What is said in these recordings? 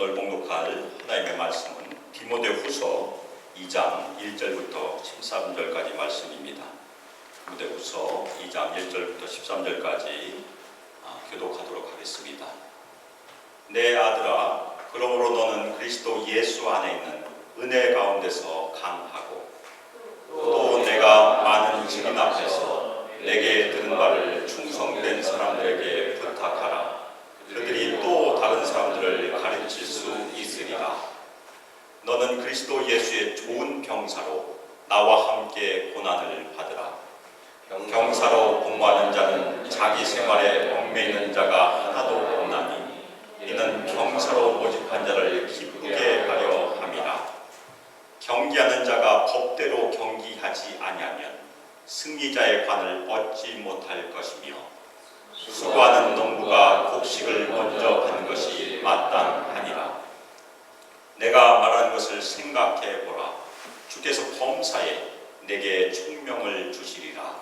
오늘 봉독할 하나님의 말씀은 디모데후서 2장 1절부터 13절까지 말씀입니다. 디모데후서 2장 1절부터 13절까지 교독하도록 하겠습니다. 내 아들아, 그러므로 너는 그리스도 예수 안에 있는 은혜 가운데서 강하고 또 내가 많은 증인 앞에서 내게 들은 바를 충성된 사람들에게 부탁하라. 그들이 또 다른 사람들을 가르칠 수 있으리라. 너는 그리스도 예수의 좋은 병사로 나와 함께 고난을 받으라. 병사로 복무하는 자는 자기 생활에 얽매이는 자가 하나도 없나니 이는 병사로 모집한 자를 기쁘게 하려 함이라. 경기하는 자가 법대로 경기하지 아니하면 승리자의 관을 얻지 못할 것이며 수고하는 농부가 곡식을 먼저 받는 것이 마땅하니라. 내가 말하는 것을 생각해 보라. 주께서 범사에 내게 총명을 주시리라.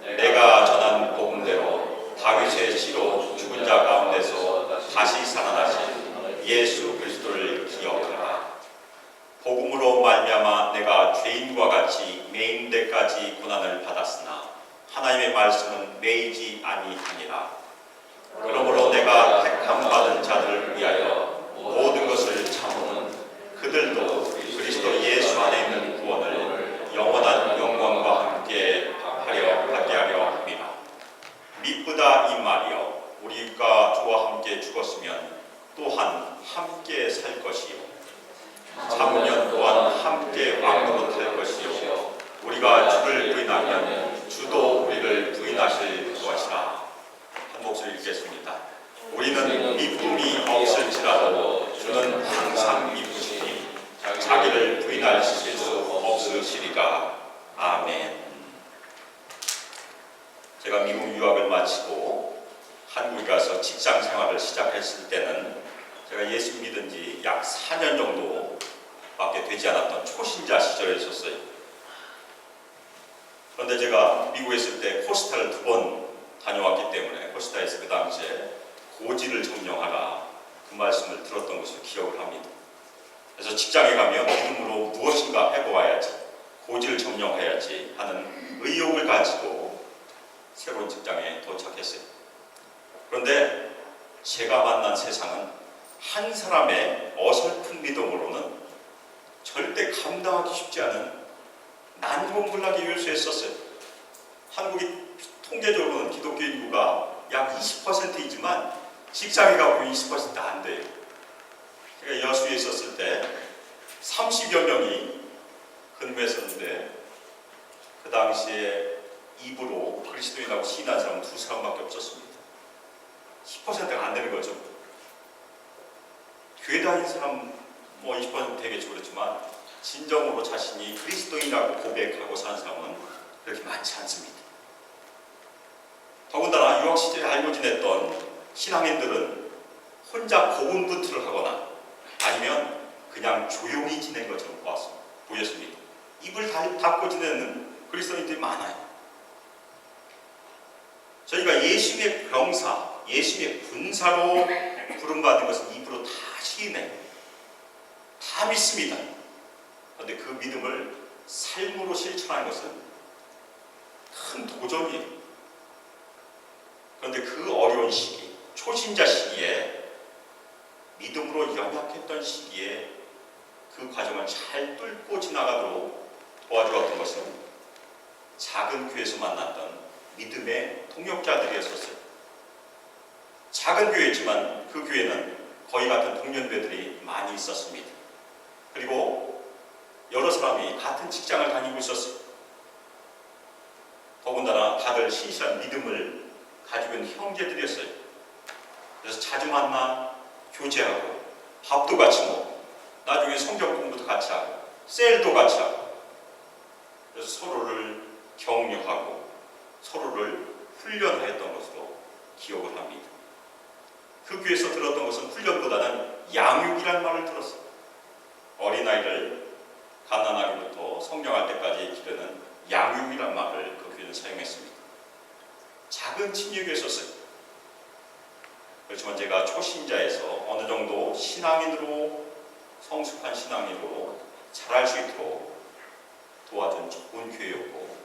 내가 전한 복음대로 다윗의 씨로 죽은 자 가운데서 다시 살아나신 예수 그리스도를 기억하라. 복음으로 말미암아 내가 죄인과 같이 매인 데까지 고난을 받았으나 하나님의 말씀은 매이지 아니하니라. 그러므로 내가 택함 받은 자들을 위하여 모든 것을 참으면 그들도 그리스도 예수 안에 있는 구원을 영원한 영광과 함께 받게 하려 합니다. 미쁘다 이 말이여, 우리가 주와 함께 죽었으면 또한 함께 살 것이요 참으면 또한 함께 왕으로 탈 것이요 우리가 주를 부인하면 주도 우리를 부인하실 것이라. 한 목소리 읽겠습니다. 우리는 미쁨이 없을지라도 주는 항상 미쁘시니 자기를 부인하실 수 없으시리라. 아멘. 제가 미국 유학을 마치고 한국에 가서 직장 생활을 시작했을 때는 제가 예수 믿은 지 약 4년 정도밖에 되지 않았던 초신자 시절에 있었어요. 그런데 제가 미국에 있을 때 코스타를 2번 다녀왔기 때문에 코스타에서 그 당시에 고지를 점령하라 그 말씀을 들었던 것을 기억을 합니다. 그래서 직장에 가면 믿음으로 무엇인가 해보아야지, 고지를 점령해야지 하는 의욕을 가지고 새로운 직장에 도착했어요. 그런데 제가 만난 세상은 한 사람의 어설픈 믿음으로는 절대 감당하기 쉽지 않은 난공불락의 요소였었어요. 한국이 통계적으로는 기독교 인구가 약 20%이지만 직장에 가보면 20% 안 돼요. 제가 여수에 있었을 때 30여 명이 근무했었는데 그 당시에 입으로 그리스도인하고 시인한 사람은 2사람밖에 없었습니다. 10%가 안 되는 거죠. 교회 다니는 사람 20% 되겠죠. 그렇지만 진정으로 자신이 그리스도인이라고 고백하고 사는 사람은 그렇게 많지 않습니다. 더군다나 유학 시절에 알고 지냈던 신앙인들은 혼자 고군분투를 하거나 아니면 그냥 조용히 지낸 것처럼 보였습니다. 입을 닫고 지내는 그리스도인들이 많아요. 저희가 예수의 병사, 예수의 군사로 부름받은 것은 입으로 다 시인해요. 다 믿습니다. 그런데 그 믿음을 삶으로 실천하는 것은 큰 도전이에요. 그런데 그 어려운 시기, 초신자 시기에 믿음으로 연약했던 시기에 그 과정을 잘 뚫고 지나가도록 도와주었던 것은 작은 교회에서 만났던 믿음의 동역자들이었어요. 작은 교회였지만 그 교회는 거의 같은 동년배들이 많이 있었습니다. 그리고 여러 사람이 같은 직장을 다니고 있었어요. 더군다나 다들 신실한 믿음을 가지고 있는 형제들이었어요. 그래서 자주 만나 교제하고 밥도 같이 먹고 나중에 성경 공부도 같이 하고 셀도 같이 하고 그래서 서로를 격려하고 서로를 훈련하였던 것으로 기억을 합니다. 그 교회에서 들었던 것은 훈련보다는 양육이라는 말을 들었어요. 어린아이를 갓난아기부터 성령할 때까지 기르는 양육이라는 말을 그 교회는 사용했습니다. 작은 친유교였었어요. 그렇지만 제가 초신자에서 어느 정도 신앙인으로 성숙한 신앙인으로 자랄 수 있도록 도와준 좋은 교회였고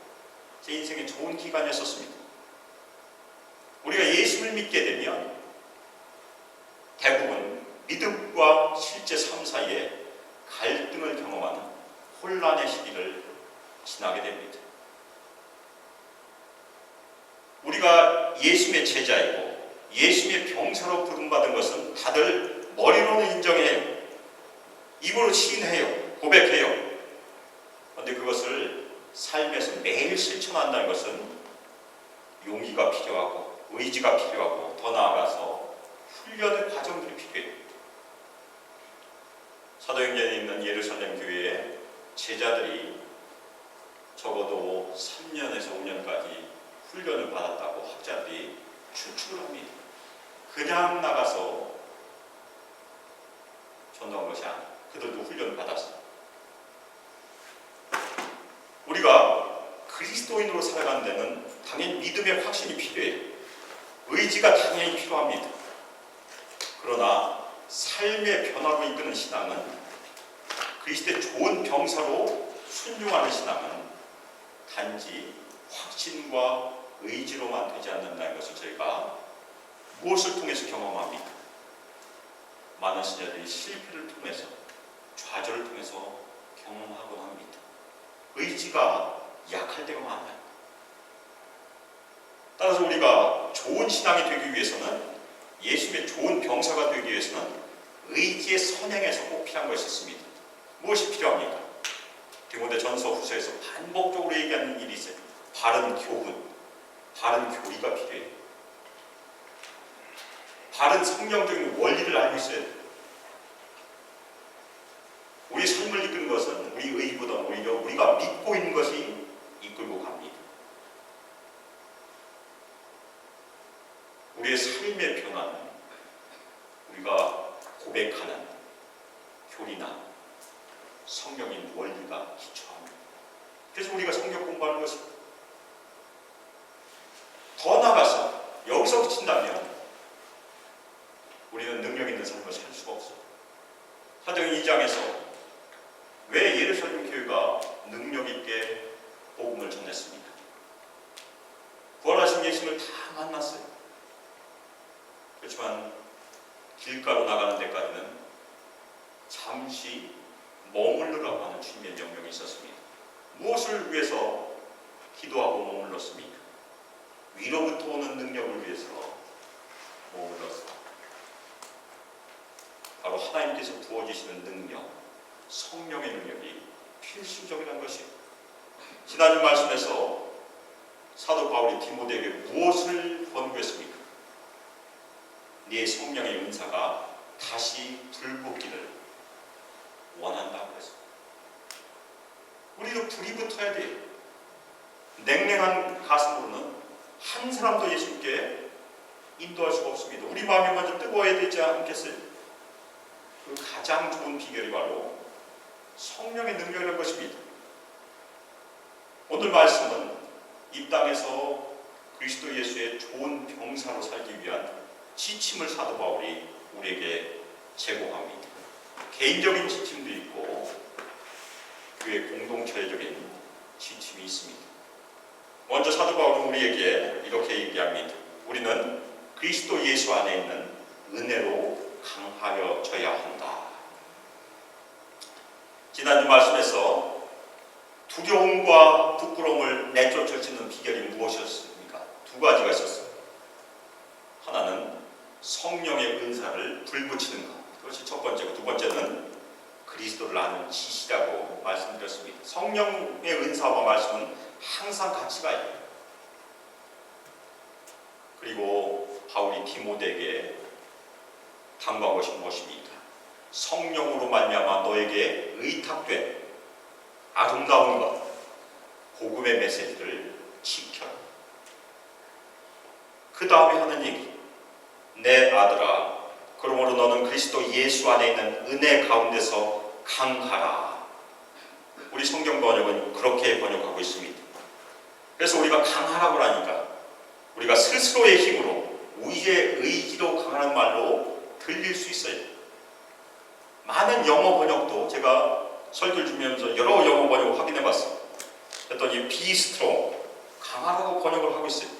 제 인생에 좋은 기간이었습니다. 우리가 예수를 믿게 되면 대부분 믿음과 실제 삶 사이에 갈등을 경험하는 혼란의 시기를 지나게 됩니다. 우리가 예수님의 제자이고 예수님의 병사로 부름받은 것은 다들 머리로는 인정해요. 입으로 시인해요. 고백해요. 그런데 그것을 삶에서 매일 실천한다는 것은 용기가 필요하고 의지가 필요하고 더 나아가서 훈련의 과정들이 필요해요. 사도행전에 있는 예루살렘 교회의 제자들이 적어도 3년에서 5년까지 훈련을 받았다고 학자들이 추측을 합니다. 그냥 나가서 전도한 것이 아니에요. 그들도 훈련을 받았어요. 우리가 그리스도인으로 살아가는 데는 당연히 믿음의 확신이 필요해요. 의지가 당연히 필요합니다. 그러나 삶의 변화로 이끄는 신앙은 그리스도의 좋은 병사로 순종하는 신앙은 단지 확신과 의지로만 되지 않는다는 것을 저희가 무엇을 통해서 경험합니다. 많은 신자들이 실패를 통해서 좌절을 통해서 경험하곤 합니다. 의지가 약할 때가 많아요. 따라서 우리가 좋은 신앙이 되기 위해서는 예수님의 좋은 병사가 되기 위해서는 의지의 선행에서 꼭 필요한 것이 있습니다. 무엇이 필요합니까? 디모데전서 후서에서 반복적으로 얘기하는 일이 있어요. 바른 교훈, 바른 교리가 필요해요. 바른 성경적인 원리를 알고 있어야 돼요. 우리 삶을 이끄는 것은 우리 의보다 오히려 우리가 믿고 있는 것이 이끌고 갑니다. 우리의 삶의 변화는 우리가 고백하는 교리나 성경인 원리가 기초합니다. 그래서 우리가 성경 공부하는 것입니다. 더 나아가서 여기서 그친다면 우리는 능력 있는 삶을 살 수가 없어요. 사도행 2장에서 왜 예루살렘 교회가 능력 있게 복음을 전했습니까? 부활하신 예수님을 다 만났어요. 그렇지만 길가로 나가는 데까지는 잠시 머물르라고 하는 주님의 명령이 있었습니다. 무엇을 위해서 기도하고 머물렀습니까? 위로부터 오는 능력을 위해서 머물렀습니다. 바로 하나님께서 부어주시는 능력, 성령의 능력이 필수적이라는 것이에요. 지난주 말씀에서 사도 바울이 디모데에게 무엇을 권고했습니까? 네 성령의 은사가 다시 불붙기를 원한다고 했습니다. 우리도 불이 붙어야 돼요. 냉랭한 가슴으로는 한 사람도 예수님께 인도할 수가 없습니다. 우리 마음이 먼저 뜨거워야 되지 않겠어요? 그 가장 좋은 비결이 바로 성령의 능력이라는 것입니다. 오늘 말씀은 이 땅에서 그리스도 예수의 좋은 병사로 살기 위한 지침을 사도 바울이 우리에게 제공합니다. 개인적인 지침도 있고 교회 공동체적인 지침이 있습니다. 먼저 사도 바울은 우리에게 이렇게 얘기합니다. 우리는 그리스도 예수 안에 있는 은혜로 강하여져야 한다. 지난주 말씀에서 두려움과 부끄러움을 내쫓아지는 비결이 무엇이었습니까? 두 가지가 있었어요. 하나는 성령의 은사를 불붙이는 것. 그것이 첫 번째고, 두 번째는 그리스도를 아는 지시라고 말씀드렸습니다. 성령의 은사와 말씀은 항상 같이 가요. 그리고 바울이 디모데에게 당부한 것이 무엇입니까? 성령으로 말미암아 너에게 의탁된 아름다운 것, 복음의 메시지를 지켜라. 그 다음에 하는 얘기, 내 아들아, 그러므로 너는 그리스도 예수 안에 있는 은혜 가운데서 강하라. 우리 성경 번역은 그렇게 번역하고 있습니다. 그래서 우리가 강하라고 하니까 우리가 스스로의 힘으로 우리의 의지로 강하는 말로 들릴 수 있어요. 많은 영어 번역도 제가 설교를 주면서 여러 영어 번역을 확인해 봤어요. 그랬더니 be strong, 강하라고 번역을 하고 있어요.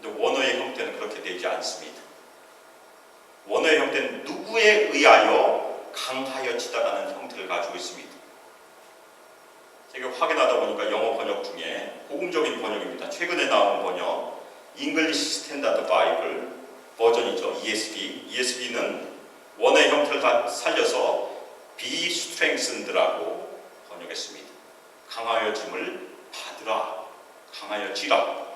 근데 원어의 형태는 그렇게 되지 않습니다. 원어의 형태는 누구에 의하여 강하여지다라는 형태를 가지고 있습니다. 제가 확인하다 보니까 영어 번역 중에 복음적인 번역입니다. 최근에 나온 번역 English Standard Bible 버전이죠. ESV는 원어의 형태를 다 살려서 be strengthened라고 번역했습니다. 강하여짐을 받으라, 강하여지라.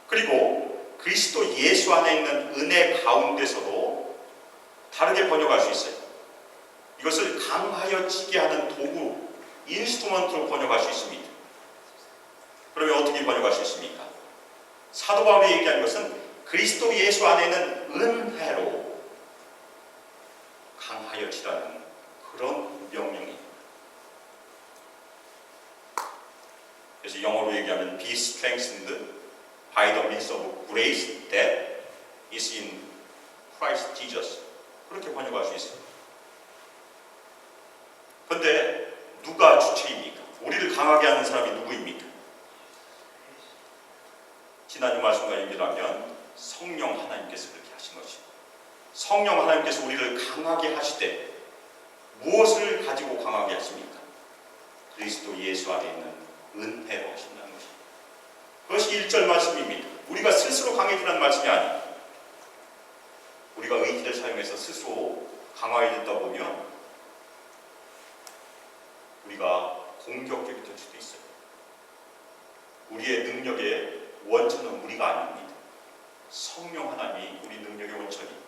그리고 그리스도 예수 안에 있는 은혜 가운데서도 다르게 번역할 수 있어요. 이것을 강하여지게 하는 도구, 인스트루먼트로 번역할 수 있습니다. 그러면 어떻게 번역할 수 있습니까? 사도 바울이 얘기한 것은 그리스도 예수 안에 있는 은혜로 강하여지라는 그런 명령이에요. 그래서 영어로 얘기하면 be strengthened by the means of grace that is in Christ Jesus. 그렇게 번역할 수 있어요. 그런데 누가 주체입니까? 우리를 강하게 하는 사람이 누구입니까? 지난주 말씀과 연결하면 성령 하나님께서 그렇게 하신 것이고, 성령 하나님께서 우리를 강하게 하시되 무엇을 가지고 강하게 하십니까? 그리스도 예수 안에 있는 은혜로 하신다는 것입니다. 그것이 1절 말씀입니다. 우리가 스스로 강해지라는 말씀이 아니에요. 우리가 의지를 사용해서 스스로 강화해졌다 보면 우리가 공격적이 될 수도 있어요. 우리의 능력의 원천은 우리가 아닙니다. 성령 하나님이 우리 능력의 원천입니다.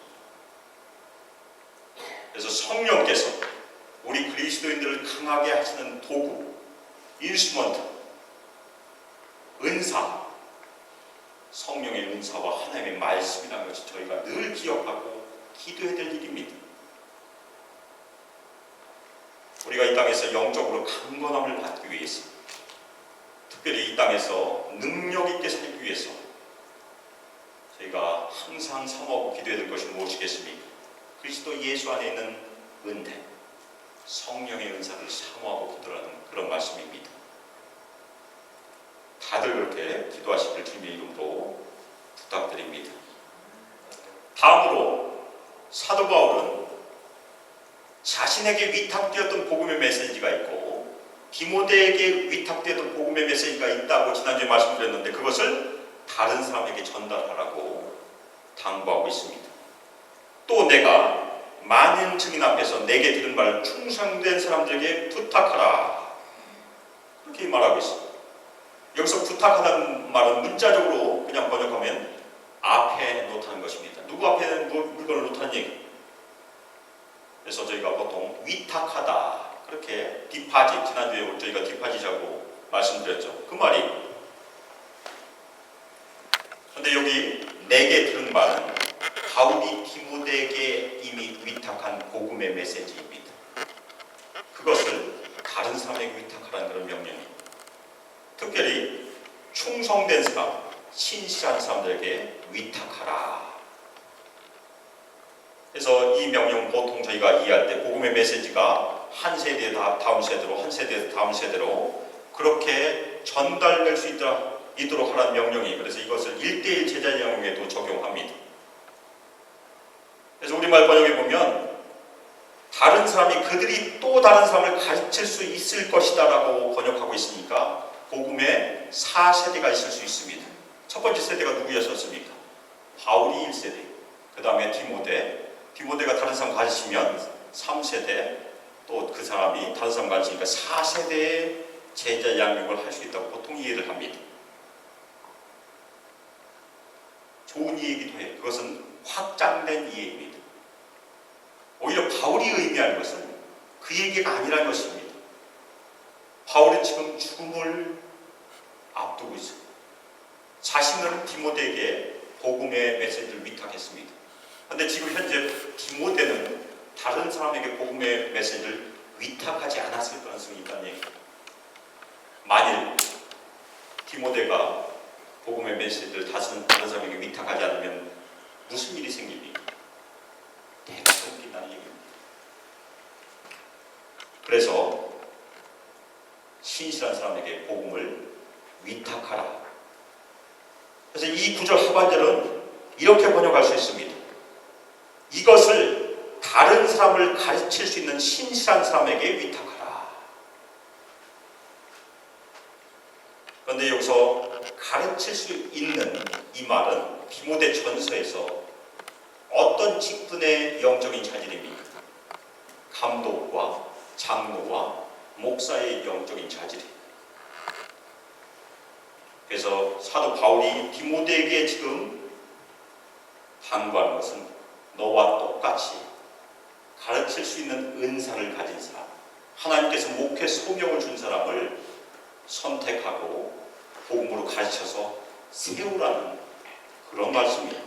그래서 성령께서 우리 그리스도인들을 강하게 하시는 도구, 인스트루먼트, 은사, 성령의 은사와 하나님의 말씀이라는 것이 저희가 늘 기억하고 기도해야 될 일입니다. 우리가 이 땅에서 영적으로 강건함을 받기 위해서, 특별히 이 땅에서 능력 있게 살기 위해서 저희가 항상 사모하고 기도해야 될 것이 무엇이겠습니까? 그리스도 예수 안에 있는 은혜, 성령의 은사를 사모하고 기도하는 그런 말씀입니다. 다들 그렇게 기도하시길 주님의 이름으로 부탁드립니다. 다음으로 사도 바울은 자신에게 위탁되었던 복음의 메시지가 있고 디모데에게 위탁되었던 복음의 메시지가 있다고 지난주에 말씀드렸는데 그것을 다른 사람에게 전달하라고 당부하고 있습니다. 또 내가 많은 증인 앞에서 내게 들은 바를 충성된 사람들에게 부탁하라, 그렇게 말하고 있습니다. 여기서 부탁하다는 말은 문자적으로 그냥 번역하면 앞에 놓다는 것입니다. 누구 앞에 물건을 놓다는 얘기. 그래서 저희가 보통 위탁하다, 그렇게 디파짓, 지난주에 저희가 디파짓이라고 말씀드렸죠. 그 말이. 그런데 여기 내게 들은 바는 바울이 디모데에게 이미 위탁한 복음의 메시지입니다. 그것을 다른 사람에게 위탁하라는 그런 명령입니다. 특별히 충성된 사람, 신실한 사람들에게 위탁하라. 그래서 이 명령 보통 저희가 이해할 때 복음의 메시지가 한 세대 다음 세대로, 한 세대 다음 세대로 그렇게 전달될 수 있도록 하라는 명령이, 그래서 이것을 1:1 제자 양육에도 적용합니다. 그래서 우리말 번역에 보면 다른 사람이 그들이 또 다른 사람을 가르칠 수 있을 것이다 라고 번역하고 있으니까 복음의 4세대가 있을 수 있습니다. 첫 번째 세대가 누구였었습니까? 바울이 1세대, 그 다음에 디모데가 다른 사람 가르치면 3세대, 또 그 사람이 다른 사람 가르치니까 4세대의 제자 양육을 할 수 있다고 보통 이해를 합니다. 좋은 이해이기도 해요. 그것은 확장된 이해입니다. 오히려 바울이 의미하는 것은 그 얘기가 아니라는 것입니다. 바울은 지금 죽음을 앞두고 있어요. 자신은 디모데에게 복음의 메시지를 위탁했습니다. 그런데 지금 현재 디모데는 다른 사람에게 복음의 메시지를 위탁하지 않았을 가능성이 있다는 얘기입니다. 만일 디모데가 복음의 메시지를 다른 사람에게 위탁하지 않으면 무슨 일이 생깁니까? 대가 끊긴다는 얘기입니다. 그래서 신실한 사람에게 복음을 위탁하라. 그래서 이 구절 하반절은 이렇게 번역할 수 있습니다. 이것을 다른 사람을 가르칠 수 있는 신실한 사람에게 위탁하라. 그런데 여기서 가르칠 수 있는 이 말은 디모데 전서에서 어떤 직분의 영적인 자질입니까? 감독과 장로와 목사의 영적인 자질입니다. 그래서 사도 바울이 디모데에게 지금 당부하는 것은 너와 똑같이 가르칠 수 있는 은사를 가진 사람, 하나님께서 목회 소명을 준 사람을 선택하고 복음으로 가르쳐서 세우라는 그런 말씀이에요.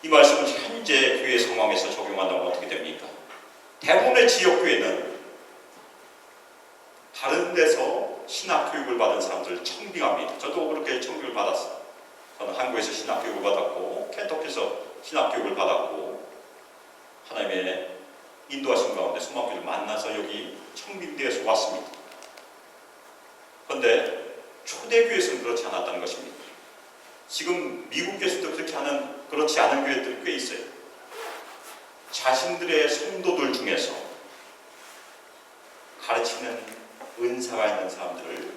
이 말씀은 현재 교회 상황에서 적용한다면 어떻게 됩니까? 대부분의 지역교회는 다른 데서 신학교육을 받은 사람들을 청빙합니다. 저도 그렇게 청빙을 받았어요. 저는 한국에서 신학교육을 받았고 켄터키에서 신학교육을 받았고 하나님의 인도하신 가운데 소망교회를 만나서 여기 청빙대에서 왔습니다. 그런데 초대교회에서는 그렇지 않았다는 것입니다. 지금 미국에서도 그렇지 않은 교회들이 꽤 있어요. 자신들의 성도들 중에서 가르치는 은사가 있는 사람들을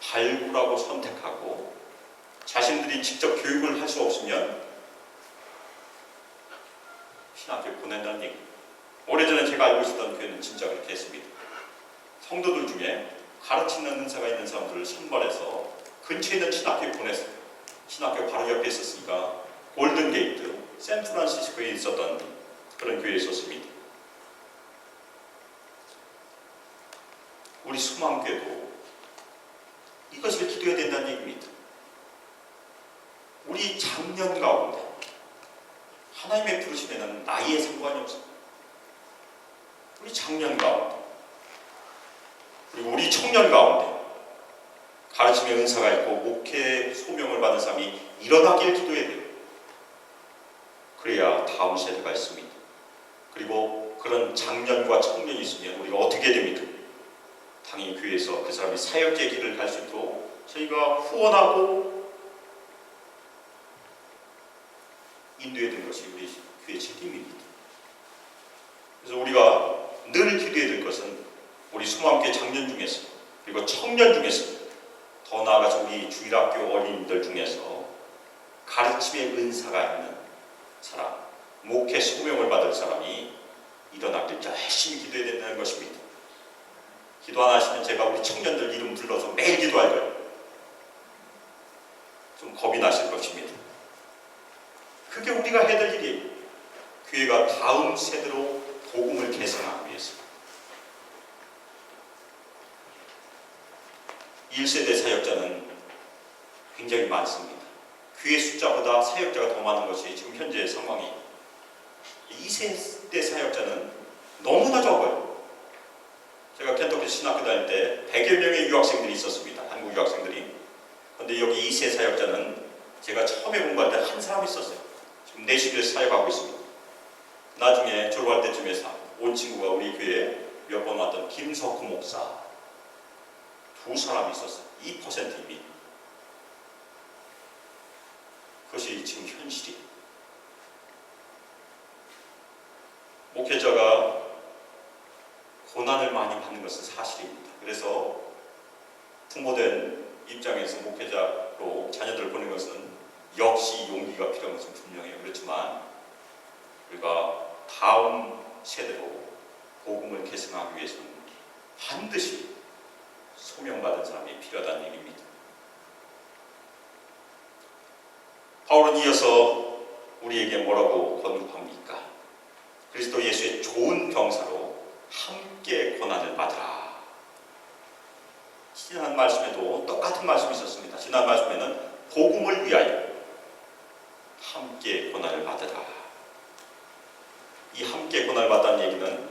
발굴하고 선택하고 자신들이 직접 교육을 할 수 없으면 신학교에 보낸다는 얘기입니다. 오래전에 제가 알고 있었던 교회는 진짜 그렇게 했습니다. 성도들 중에 가르치는 은사가 있는 사람들을 선발해서 근처에 있는 신학교에 보냈어요. 신학교 바로 옆에 있었으니까 골든게이트, 샌프란시스코에 있었던 그런 교회에 있었습니다. 우리 수망교회도 이것을 기도해야 된다는 얘기입니다. 우리 장년 가운데 하나님의 부르심에는 나이에 상관이 없습니다. 우리 장년 가운데 그리고 우리 청년 가운데 가르침의 은사가 있고 목회 소명을 받은 사람이 일어나길 기도해야 돼요. 그래야 다음 세대가 있습니다. 그리고 그런 장년과 청년이 있으면 우리가 어떻게 해야 됩니까? 당연히 교회에서 그 사람이 사역의 길을 갈 수 있도록 저희가 후원하고 인도해야 되는 것이 우리 교회의 책임입니다. 그래서 우리가 늘 기도해야 될 것은 우리 수모함교회 장년 중에서 그리고 청년 중에서 더 나아가서 우리 주일학교 어린이들 중에서 가르침의 은사가 있는 사람, 목회 소명을 받을 사람이 일어나길 열심히 기도해야 된다는 것입니다. 기도 안 하시면 제가 우리 청년들 이름 불러서 매일 기도할 거예요. 좀 겁이 나실 것입니다. 그게 우리가 해야 될 일이에요. 교회가 다음 세대로 복음을 계승하기 위해서. 1세대 사역자는 굉장히 많습니다. 교회 숫자보다 사역자가 더 많은 것이 지금 현재 상황이에요. 2세대 사역자는 너무나 적어요. 제가 켄터키 신학교 다닐 때 100여 명의 유학생들이 있었습니다. 한국 유학생들이. 그런데 여기 2세 사역자는 제가 처음에 공부할 때 한 사람 있었어요. 지금 내시교에서 사역하고 있습니다. 나중에 졸업할 때쯤에 온 친구가 우리 교회에 몇 번 왔던 김석구 목사 2사람이 있었어요. 2%입니다. 그것이 지금 현실이에요. 목회자가 고난을 많이 받는 것은 사실입니다. 그래서 부모된 입장에서 목회자로 자녀들을 보는 것은 역시 용기가 필요한 것은 분명해요. 그렇지만 우리가 다음 세대로 복음을 계승하기 위해서는 반드시 소명받은 사람이 필요하다는 얘기입니다. 바울은 이어서 우리에게 뭐라고 권고합니까? 그리스도 예수의 좋은 병사로 함께 고난을 받으라. 지난 말씀에도 똑같은 말씀이 있었습니다. 지난 말씀에는 복음을 위하여 함께 고난을 받으라. 이 함께 고난을 받다는 얘기는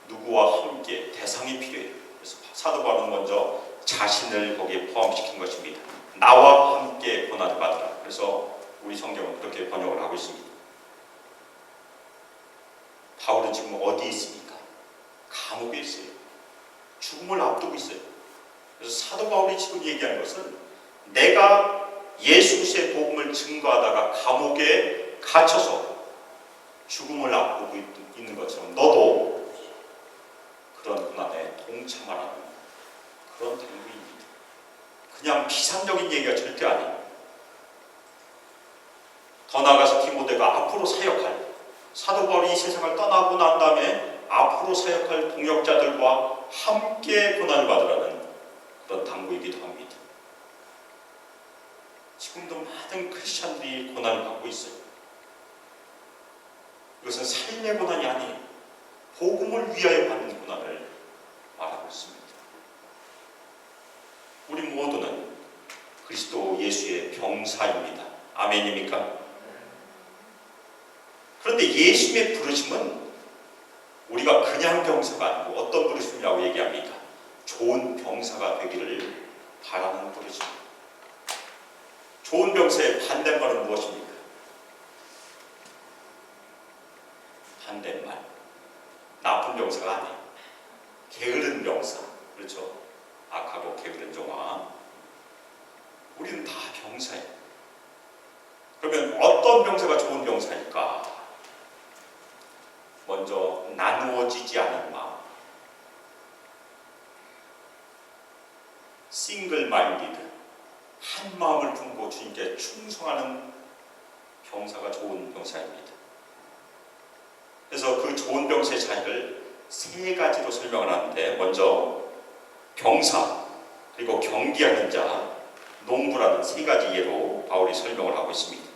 누구와 함께 대상이 필요해요. 그래서 사도 바울은 먼저 자신을 거기에 포함시킨 것입니다. 나와 함께 고난을 받으라. 그래서 우리 성경은 그렇게 번역을 하고 있습니다. 바울은 지금 어디 있습니까? 감옥에 있어요. 죽음을 앞두고 있어요. 그래서 사도 바울이 지금 얘기하는 것은 내가 예수 그리스도의 복음을 증거하다가 감옥에 갇혀서 죽음을 앞두고 있는 것처럼 너도 그런 고난에 동참하라는 그런 당부입니다. 그냥 피상적인 얘기가 절대 아니에요. 더 나아가서 디모데가 앞으로 사역할, 사도 바울이 이 세상을 떠나고 난 다음에 앞으로 사역할 동역자들과 함께 고난을 받으라는 그런 당부이기도 합니다. 지금도 많은 크리스찬들이 고난을 받고 있어요. 이것은 삶의 고난이 아니에요. 복음을 위하여 받는 고난을 말하고 있습니다. 우리 모두는 그리스도 예수의 병사입니다. 아멘입니까? 그런데 예수의 부르심은 우리가 그냥 병사가 아니고 어떤 부르심이라고 얘기합니까? 좋은 병사가 되기를 바라는 부르심입니다. 좋은 병사의 반대말은 무엇입니까? 반대말. 나쁜 병사가 아니에요. 게으른 병사. 그렇죠? 악하고 게으른 종아. 우리는 다 병사예요. 그러면 어떤 병사가 좋은 병사일까? 먼저 나누어지지 않은 마음. 싱글 마인디드. 한 마음을 품고 주님께 충성하는 병사가 좋은 병사입니다. 그래서 그 좋은 병사의 차이를 세 가지로 설명을 하는데, 먼저 병사, 그리고 경기하는 자, 농부라는 세 가지 예로 바울이 설명을 하고 있습니다.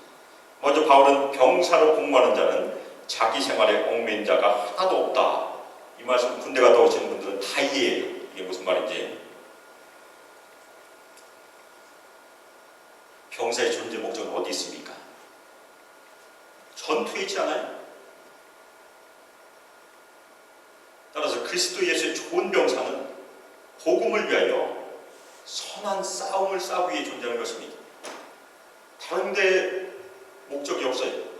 먼저 바울은 병사로 공부하는 자는 자기 생활에 얽매인 자가 하나도 없다. 이 말씀 군대 갔다 오시는 분들은 다 이해해요. 이게 무슨 말인지. 병사의 존재 목적은 어디 있습니까? 전투에 있지 않아요? 따라서 그리스도 예수의 좋은 병사는 복음을 위하여 선한 싸움을 싸우기 위해 존재하는 것입니다. 다른 데 목적이 없어요.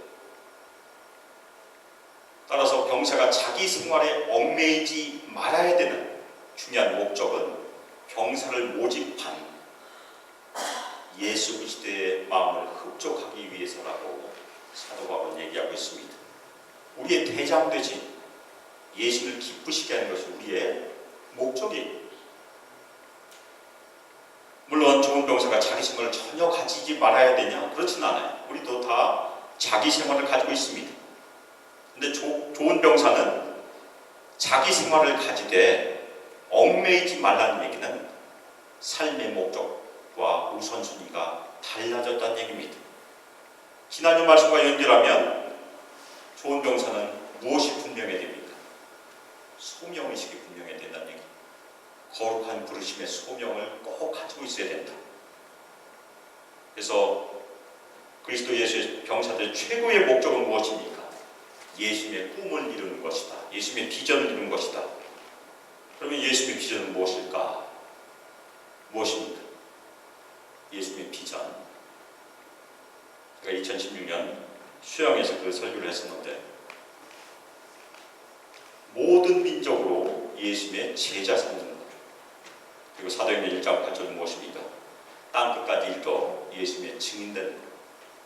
따라서 병사가 자기 생활에 얽매이지 말아야 되는 중요한 목적은 병사를 모집한 예수 그리스도의 마음을 흡족하기 위해서라고 사도 바울은 얘기하고 있습니다. 우리의 대장되신 예수를 기쁘시게 하는 것이 우리의 목적이에요. 물론 좋은 병사가 자기 생활을 전혀 가지지 말아야 되냐? 그렇지는 않아요. 우리도 다 자기 생활을 가지고 있습니다. 근데 좋은 병사는 자기 생활을 가지되 얽매이지 말라는 얘기는 삶의 목적과 우선순위가 달라졌다는 얘기입니다. 지난주 말씀과 연결하면 좋은 병사는 무엇이 분명해야 됩니까? 소명의식이 분명해야 된다는 얘기. 거룩한 부르심의 소명을 꼭 가지고 있어야 된다. 그래서 그리스도 예수의 병사들의 최고의 목적은 무엇입니까? 예수님의 꿈을 이루는 것이다. 예수님의 비전을 이루는 것이다. 그러면 예수님의 비전은 무엇일까? 무엇입니까? 예수님의 비전. 제가 2016년 수영에서 그 설교를 했었는데, 모든 민족으로 예수님의 제자 삼는 것. 그리고 사도행전 1장 8절은 무엇입니까? 땅끝까지 이르러 예수님의 증인된 것.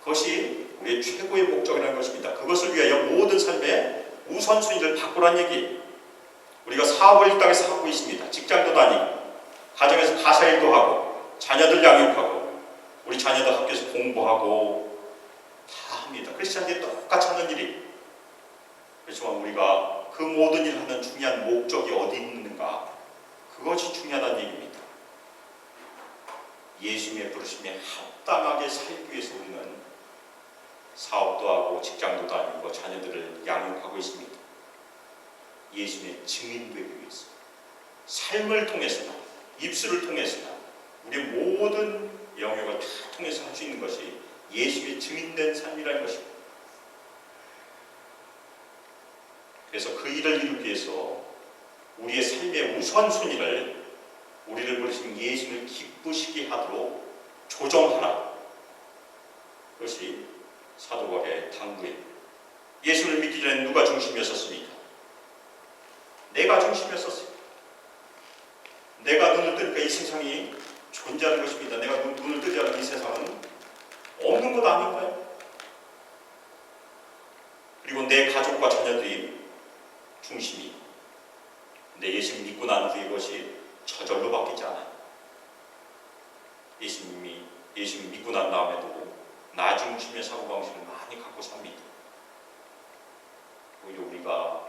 그것이 우리의 최고의 목적이라는 것입니다. 그것을 위하여 모든 삶의 우선순위를 바꾸라는 얘기. 우리가 사업을 이 땅에서 하고 있습니다. 직장도 다니고, 가정에서 가사일도 하고, 자녀들 양육하고, 우리 자녀들 학교에서 공부하고 다 합니다. 크리스찬들이 똑같이 하는 일이. 그렇지만 우리가 그 모든 일을 하는 중요한 목적이 어디 있는가? 그것이 중요하다는 얘기입니다. 예수님의 부르심에 합당하게 살기 위해서 우리는 사업도 하고 직장도 다니고 자녀들을 양육하고 있습니다. 예수님의 증인 되기 위해서 삶을 통해서나 입술을 통해서나 우리의 모든 영역을 다 통해서 할 수 있는 것이 예수님의 증인된 삶이라는 것입니다. 그래서 그 일을 이루기 위해서 우리의 삶의 우선순위를 우리를 부르신 예수님을 기쁘시게 하도록 조정하라. 그것이 사도 바울의 당부입니다. 예수를 믿기 전에 누가 중심이었습니까? 내가 중심이었어요. 내가 눈을 뜨니까 이 세상이 존재하는 것입니다. 내가 눈을 뜨지 않은 이 세상은 없는 것 아닌가요? 그리고 내 가족과 자녀들이 중심이. 근데 예수님 믿고 난 후에 이것이 저절로 바뀌지 않아요. 예수님 믿고 난 다음에도 나 중심의 사고방식을 많이 갖고 삽니다. 오히려 우리가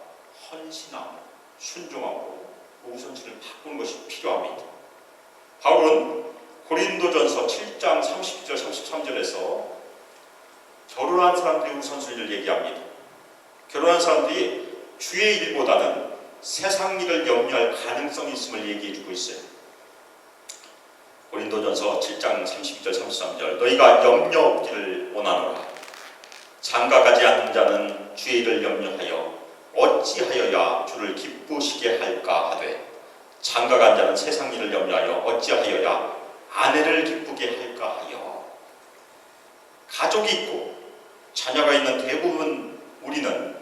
헌신하고 순종하고 우선순위를 바꾸는 것이 필요합니다. 바울은 고린도전서 7장 32절 33절에서 결혼한 사람들의 우선순위를 얘기합니다. 결혼한 사람들이 주의 일보다는 세상 일을 염려할 가능성이 있음을 얘기해주고 있어요. 고린도전서 7장 32절 33절 너희가 염려 없기를 원하노라. 장가가지 않는 자는 주의 일을 염려하여 어찌하여야 주를 기쁘시게 할까 하되 장가간 자는 세상 일을 염려하여 어찌하여야 아내를 기쁘게 할까 하여. 가족이 있고 자녀가 있는 대부분 우리는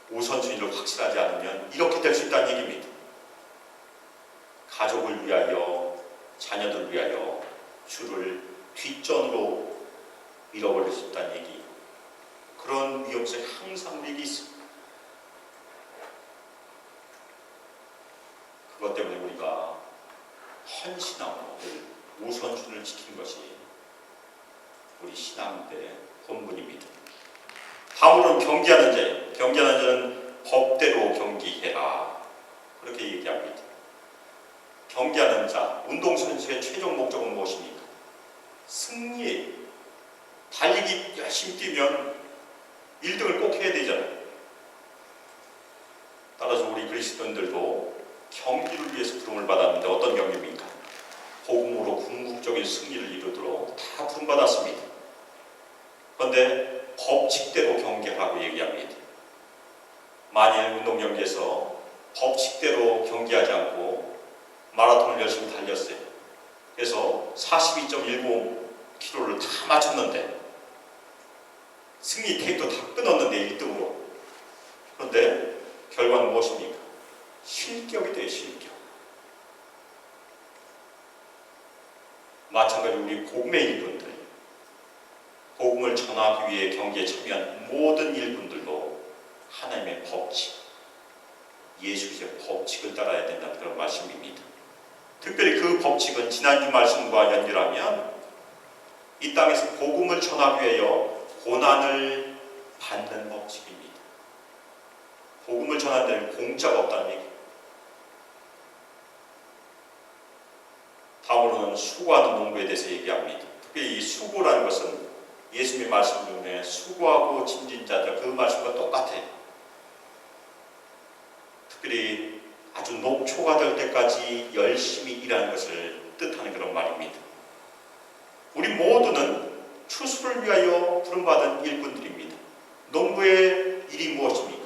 우선순위를 확실하지 않으면 이렇게 될 수 있다는 얘기입니다. 가족을 위하여 자녀들을 위하여 주를 뒷전으로 잃어버릴 수 있다는 얘기. 그런 위험성이 항상 우리에게 있습니다. 그것 때문에 우리가 헌신하고 우선순위를 지킨 것이 우리 신앙의 본분입니다. 다음으로는 경계하는 자예요. 경계하는 자는 법대로 경기해라. 그렇게 얘기합니다. 경계하는 자, 운동선수의 최종 목적은 무엇입니까? 승리예요. 달리기 열심히 뛰면 1등을 꼭 해야 되잖아요. 따라서 우리 그리스도인들도 경기를 위해서 부름을 받았는데 어떤 경기입니까? 복음으로 궁극적인 승리를 이루도록 다 부름받았습니다. 그런데 법칙대로 경기하라고 얘기합니다. 만일 운동 경기에서 법칙대로 경기하지 않고 마라톤을 열심히 달렸어요. 그래서 42.10km를 다 맞췄는데 승리 테이프도 다 끊었는데 1등으로. 그런데 결과는 무엇입니까? 실격이 돼요. 실격. 마찬가지로 우리 복음의 일꾼들, 복음을 전하기 위해 경기에 참여한 모든 일꾼들도 하나님의 법칙, 예수 그리스도의 법칙을 따라야 된다는 그런 말씀입니다. 특별히 그 법칙은 지난주 말씀과 연결하면 이 땅에서 복음을 전하기 위하여 고난을 받는 법칙입니다. 복음을 전하는 데는 공짜가 없다는 얘기. 다음으로는 수고하는 농부에 대해서 얘기합니다. 특별히 이 수고라는 것은 예수님의 말씀 중에 수고하고 짐진 자들 그 말씀과 똑같아요. 특별히 아주 녹초가 될 때까지 열심히 일하는 것을 뜻하는 그런 말입니다. 우리 모두는 추수를 위하여 부름받은 일꾼들입니다. 농부의 일이 무엇입니까?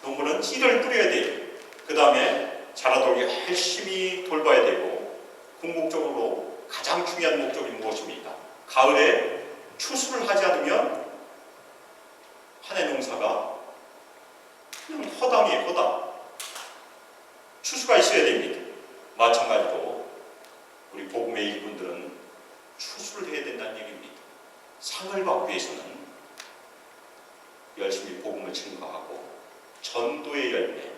농부는 씨를 뿌려야 돼요. 그 다음에 자라도록 열심히 돌봐야 되고 궁극적으로 가장 중요한 목적이 무엇입니까? 가을에 추수를 하지 않으면 한 해 농사가 그냥 허당이에요. 허당. 추수가 있어야 됩니다. 마찬가지로 우리 복음의 일꾼들은 추수를 해야 된다는 얘기입니다. 상을 받기 위해서는 열심히 복음을 증거하고 전도의 열매,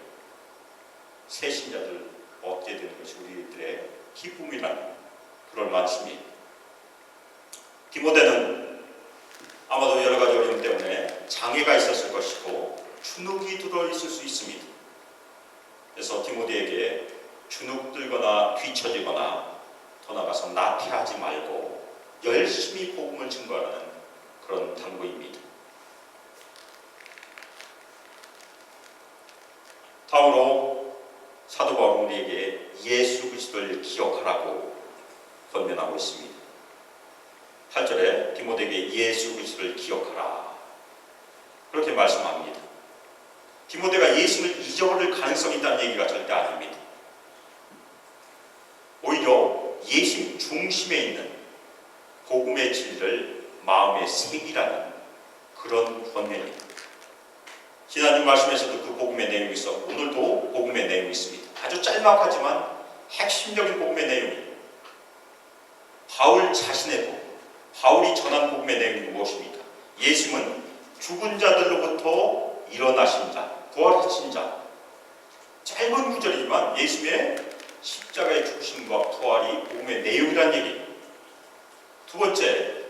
새 신자들 얻게 되는 것이 우리들의 기쁨이라는 그런 말씀입니다. 디모데는 아마도 여러 가지 어려움 때문에 장애가 있었을 것이고 주눅이 들어있을 수 있습니다. 그래서 디모데에게 주눅 들거나 뒤처지거나 더 나아가서 나태하지 말고 열심히 복음을 증거하는 그런 당부입니다. 다음으로 사도 바울은 우리에게 예수 그리스도를 기억하라고 권면하고 있습니다. 8절에 디모데에게 예수 그리스도를 기억하라 그렇게 말씀합니다. 디모데가 예수를 잊어버릴 가능성이 있다는 얘기가 절대 아닙니다. 중심에 있는 복음의 진리를 마음에 새기라는 그런 권면입니다. 지난주 말씀에서도 그 복음의 내용이 있었고 오늘도 복음의 내용이 있습니다. 아주 짤막하지만 핵심적인 복음의 내용이 바울 자신의 복음, 바울이 전한 복음의 내용이 무엇입니까? 예수는 죽은 자들로부터 일어나신 자, 부활하신 자. 짧은 구절이지만 예수의 십자가의 죽으심과 부활이 복음의 내용이란 얘기입니다. 두 번째,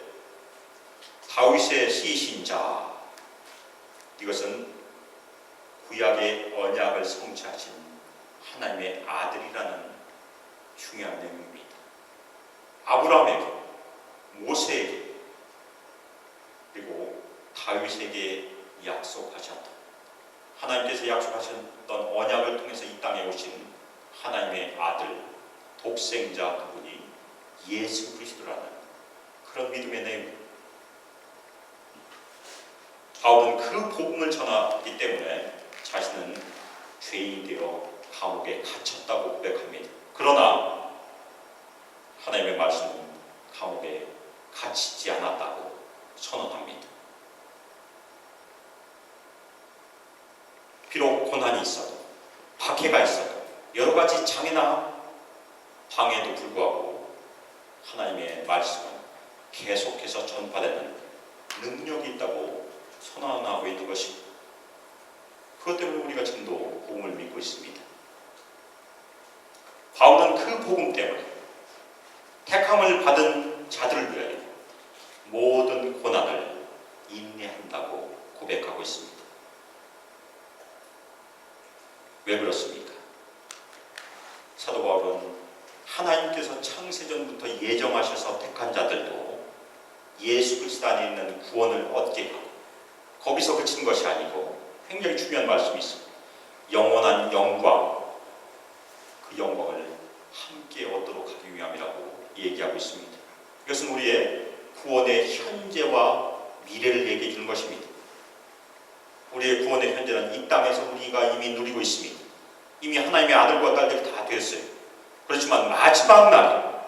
다윗의 씨이신 자. 이것은 구약의 언약을 성취하신 하나님의 아들이라는 중요한 내용입니다. 아브라함에게, 모세에게, 그리고 다윗에게 약속하셨던, 하나님께서 약속하셨던 언약을 통해서 이 땅에 오신 하나님의 아들, 독생자 그분이 예수 그리스도라는 그런 믿음의 내용입니다. 바울은 그 복음을 전하기 때문에 자신은 죄인이 되어 감옥에 갇혔다고 고백합니다. 그러나 하나님의 말씀은 감옥에 갇히지 않았다고 선언합니다. 비록 고난이 있어도, 박해가 있어도, 여러 가지 장애나 방해도 불구하고 하나님의 말씀은 계속해서 전파되는 능력이 있다고 선언하고 있는 것입니다. 그것 때문에 우리가 지금도 복음을 믿고 있습니다. 바울은 그 복음 때문에 택함을 받은 자들을 위하여 모든 고난을 인내한다고 고백하고 있습니다. 왜 그렇습니까? 사도 바울은 하나님께서 창세전부터 예정하셔서 택한 자들도 예수 그리스도 안에 있는 구원을 얻게 하고 거기서 그친 것이 아니고 굉장히 중요한 말씀이 있습니다. 영원한 영광, 그 영광을 함께 얻도록 하기 위함이라고 얘기하고 있습니다. 이것은 우리의 구원의 현재와 미래를 얘기해 주는 것입니다. 우리의 구원의 현재는 이 땅에서 우리가 이미 누리고 있습니다. 이미 하나님의 아들과 딸들이 다 됐어요. 그렇지만 마지막 날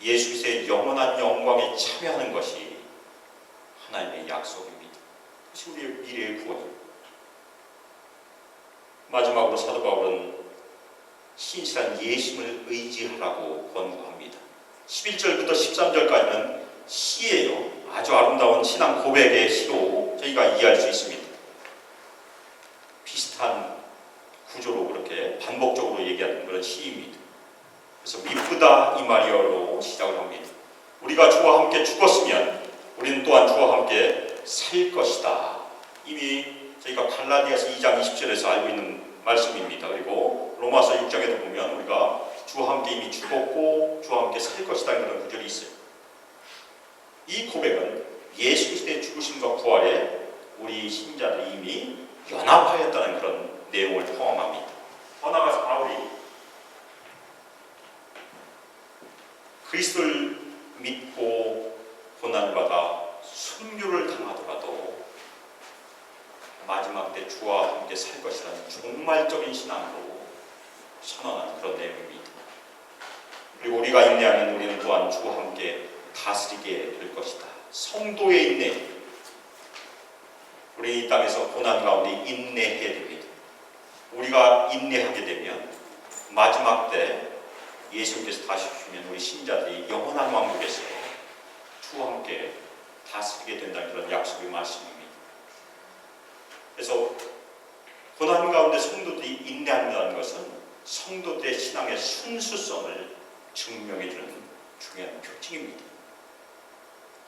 예수 그리스도의 영원한 영광에 참여하는 것이 하나님의 약속입니다. 그것이 우리의 미래의 구원입니다. 마지막으로 사도 바울은 신실한 예수를 의지하라고 권고합니다. 11절부터 13절까지는 시예요. 아주 아름다운 신앙 고백의 시로 저희가 이해할 수 있습니다. 비슷한 구조로 그렇게 반복적으로 얘기하는 그런 시입니다. 그래서 미쁘다 이 말이여로 시작을 합니다. 우리가 주와 함께 죽었으면 우리는 또한 주와 함께 살 것이다. 이미 저희가 갈라디아서 2장 20절에서 알고 있는 말씀입니다. 그리고 로마서 6장에도 보면 우리가 주와 함께 이미 죽었고 주와 함께 살 것이다 그런 구절이 있어요. 이 고백은 예수 그리스도의 죽으심과 부활에 우리 신자들이 이미 연합하였다는 그런 내용을 포함합니다. 더 나아가서 바울이 그리스도를 믿고 고난을 받아 순교를 당하더라도 마지막 때 주와 함께 살 것이라는 종말적인 신앙으로 선언하는 그런 내용입니다. 그리고 우리가 인내하면 우리는 또한 주와 함께 다스리게 될 것이다. 성도의 인내, 우리 이 땅에서 고난 가운데 인내해야 됩니다. 우리가 인내하게 되면 마지막 때 예수님께서 다시 오시면 우리 신자들이 영원한 왕국에서 주와 함께 다스리게 된다는 그런 약속의 말씀입니다. 그래서 고난 가운데 성도들이 인내한다는 것은 성도들의 신앙의 순수성을 증명해주는 중요한 표징입니다.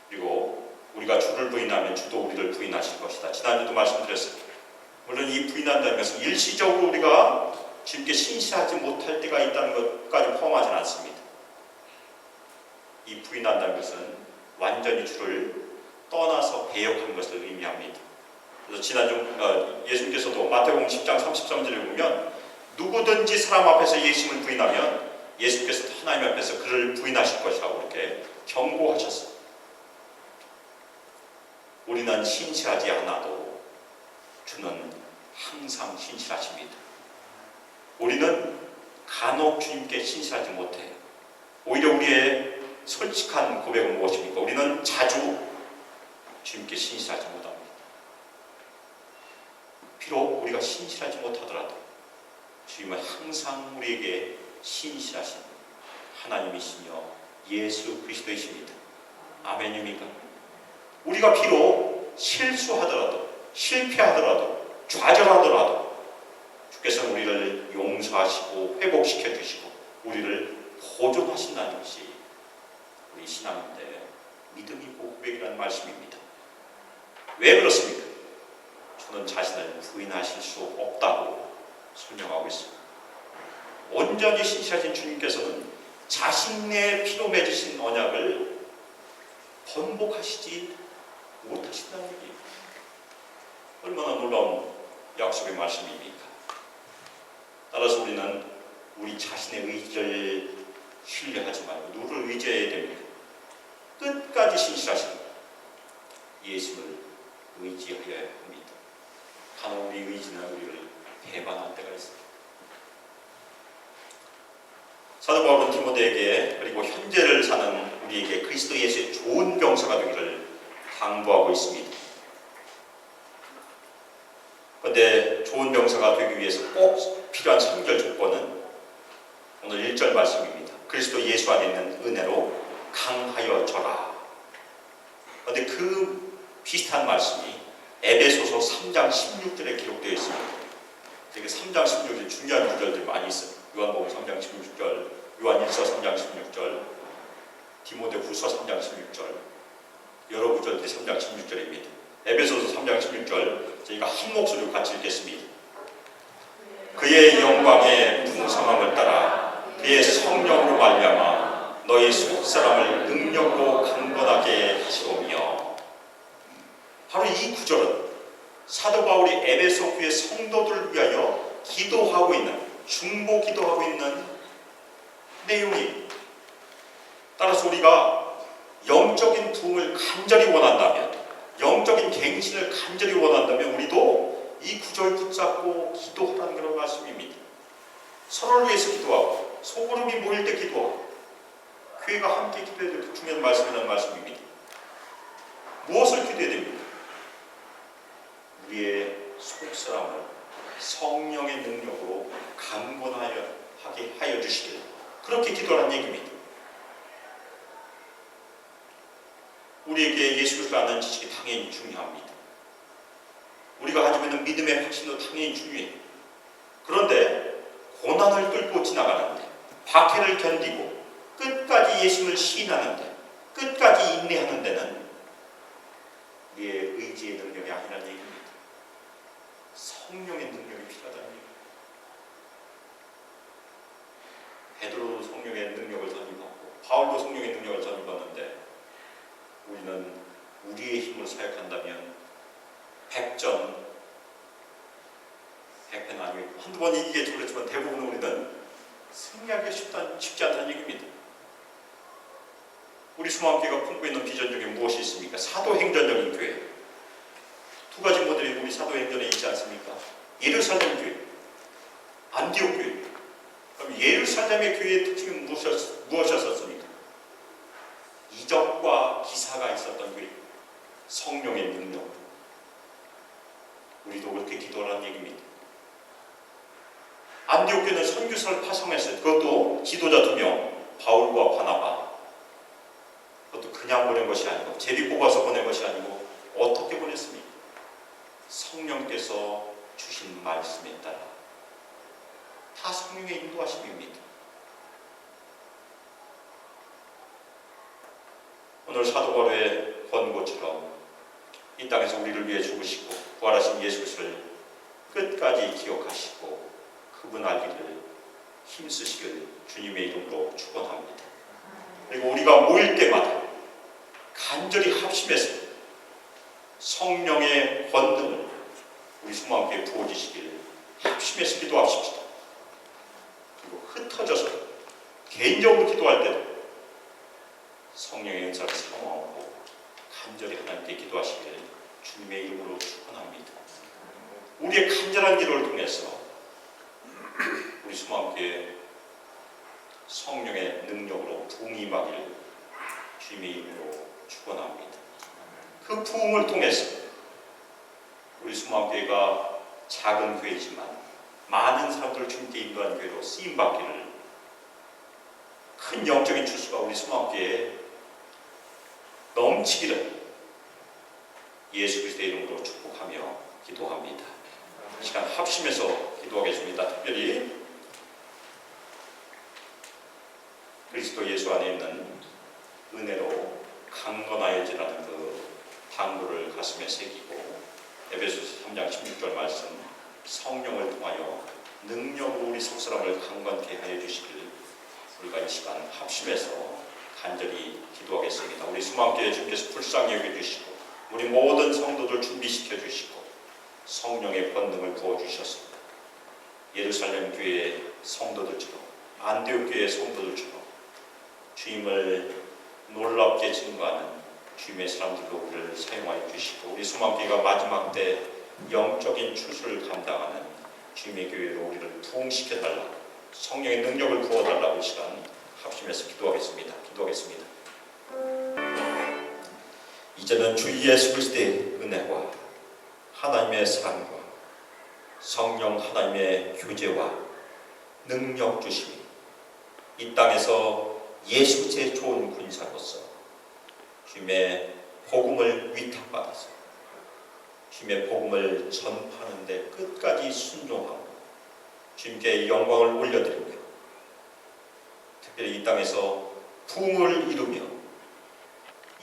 그리고 우리가 주를 부인하면 주도 우리를 부인하실 것이다. 지난주도 말씀드렸습니다. 물론 이 부인한다는 것은 일시적으로 우리가 주님께 신실하지 못할 때가 있다는 것까지 포함하지는 않습니다. 이 부인한다는 것은 완전히 주를 떠나서 배역한 것을 의미합니다. 그래서 지난주 예수님께서도 마태복음 10장 33절에 보면 누구든지 사람 앞에서 예수님을 부인하면 예수님께서 하나님 앞에서 그를 부인하실 것이라고 이렇게 경고하셨어요. 우리는 신실하지 않아도 주는 항상 신실하십니다. 우리는 간혹 주님께 신실하지 못해요. 오히려 우리의 솔직한 고백은 무엇입니까? 우리는 자주 주님께 신실하지 못합니다. 비록 우리가 신실하지 못하더라도 주님은 항상 우리에게 신실하신 하나님이시며 예수 그리스도이십니다. 아멘입니까? 우리가 비록 실수하더라도, 실패하더라도, 좌절하더라도 주께서는 우리를 용서하시고 회복시켜 주시고 우리를 보존하신다는 것이 우리 신앙인데 믿음 있고 고백이라는 말씀입니다. 왜 그렇습니까? 저는 자신을 부인하실 수 없다고 설명하고 있습니다. 온전히 신실하신 주님께서는 자신의 피로 맺으신 언약을 번복하시지 못하신다는 얘기입니다. 얼마나 놀라운 약속의 말씀입니까? 따라서 우리는 우리 자신의 의지를 신뢰하지 말고 누구를 의지해야 됩니까? 끝까지 신실하신 예수를 의지하여야 합니다. 간혹 우리 의지는 우리를 배반할 때가 있습니다. 사도 바울은 디모데에게 그리고 현재를 사는 우리에게 그리스도 예수의 좋은 병사가 되기를 당부하고 있습니다. 그런데 좋은 병사가 되기 위해서 꼭 필요한 선결 조건은 오늘 1절 말씀입니다. 그리스도 예수 안에 있는 은혜로 강하여져라. 그런데 그 비슷한 말씀이 에베소서 3장 16절에 기록되어 있습니다. 되게 3장 16절 중요한 구절들이 많이 있어요. 요한복음 3장 16절, 요한일서 3장 16절, 디모데후서 3장 16절, 여러 구절들이 3장 16절입니다. 에베소서 3장 16절 저희가 한 목소리로 같이 읽겠습니다. 그의 영광의 풍성함을 따라 그의 성령으로 말미암아 너희 속사람을 능력으로 강건하게 하시오며. 바로 이 구절은 사도 바울이 에베소 교회 성도들을 위하여 기도하고 있는, 중보 기도하고 있는 내용이. 따라서 우리가 영적인 부흥을 간절히 원한다면, 영적인 갱신을 간절히 원한다면 우리도 이 구절 붙잡고 기도하라는 그런 말씀입니다. 서로를 위해서 기도하고 소그룹이 모일 때 기도하고 교회가 함께 기도해야 될 중요한 말씀이라는 말씀입니다. 무엇을 기도해야 됩니까? 우리의 속사람을 성령의 능력으로 강건하게 하여 주시길, 그렇게 기도하는 얘기입니다. 우리에게 예수 그리스도를 아는 지식이 당연히 중요합니다. 우리가 가지고 있는 믿음의 확신도 당연히 중요해요. 그런데 고난을 뚫고 지나가는데, 박해를 견디고 끝까지 예수를 시인하는데, 끝까지 인내하는 데는 우리의 의지의 능력이 아니라는 얘기입니다. 성령의 능력이 필요하다는 얘기입니다. 베드로도 성령의 능력을 전입받고 바울도 성령의 능력을 전입받는데 우리는 우리의 힘으로 사역한다면 100전 100패는 아니고 한두 번 이기겠죠. 그렇지만 대부분 우리는 승리하기가 쉽지 않다는 얘기입니다. 우리 수마교회가 품고 있는 비전 중에 무엇이 있습니까? 사도행전적인 교회. 두 가지 모델이 우리 사도행전에 있지 않습니까? 예루살렘 교회, 안디옥 교회. 그럼 예루살렘의 교회의 특징은 무엇이었습니까? 이적과 기사가 있었던 교회, 성령의 능력. 우리도 그렇게 기도하라는 얘기입니다. 안디옥 교회는 선교사를 파송했어요. 그것도 지도자 2명, 바울과 바나바. 그것도 그냥 보낸 것이 아니고, 제비 뽑아서 보낸 것이 아니고, 어떻게 보냈습니까? 성령께서 주신 말씀에 따라. 다 성령의 인도하심입니다. 오늘 사도 바울의 권고처럼 이 땅에서 우리를 위해 죽으시고 부활하신 예수 그리스도를 끝까지 기억하시고 그분 알기를 힘쓰시길 주님의 이름으로 축원합니다. 그리고 우리가 모일 때마다 간절히 합심해서 성령의 권능을 우리 수마교회에 부어주시길 합심해서 기도합시다. 그리고 흩어져서 개인적으로 기도할 때도 성령의 은사를 사모하고 간절히 하나님께 기도하시길 주님의 이름으로 축원합니다. 우리의 간절한 기도를 통해서 우리 수마교회 성령의 능력으로 부흥이 임하기를 주님의 이름으로 축원합니다. 그 부흥을 통해서 우리 수망교회가 작은 교회지만 많은 사람들을 주님께 인도하는 교회로 쓰임받기를, 큰 영적인 추수가 우리 수망교회에 넘치기를 예수 그리스도의 이름으로 축복하며 기도합니다. 이 시간 합심해서 기도하겠습니다. 특별히 그리스도 예수 안에 있는 은혜로 강건하여지라는 그 당부를 가슴에 새기고, 에베소서 3장 16절 말씀, 성령을 통하여 능력으로 우리 속사람을 강건케 하여 주시길 우리가 이 시간 합심해서 간절히 기도하겠습니다. 우리 수망교회 주께서 불쌍히 여겨주시고 우리 모든 성도들 준비시켜 주시고 성령의 권능을 부어주셔서 예루살렘 교회의 성도들처럼, 안디옥 교회의 성도들처럼 주님을 놀랍게 증거하는 주님의 사람들로 우리를 사용하여 주시고, 우리 수망교회가 마지막 때 영적인 추수를 감당하는 주님의 교회로 우리를 부흥시켜달라, 성령의 능력을 부어달라고 이 시간 합심해서 기도하겠습니다. 이제는 주 예수 그리스도의 은혜와 하나님의 사랑과 성령 하나님의 교제와 능력 주심이 이 땅에서 예수 그리스도의 좋은 군사로서 주님의 복음을 위탁받아서 주님의 복음을 전파하는 데 끝까지 순종하고 주님께 영광을 올려드리며, 특별히 이 땅에서 부흥을 이루며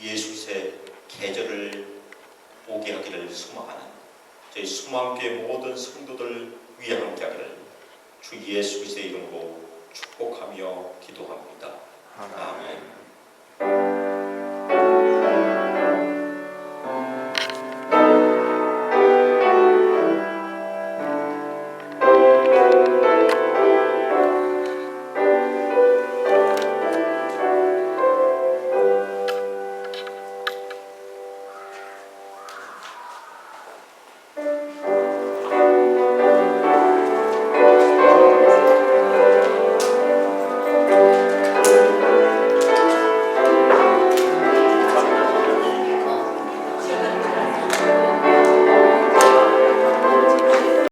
예수 그리스도의 계절을 오게 하기를 소망하는 저희 수망교회 모든 성도들 위에 함께 하기를 주 예수 그리스도의 이름으로 축복하며 기도합니다. 아멘.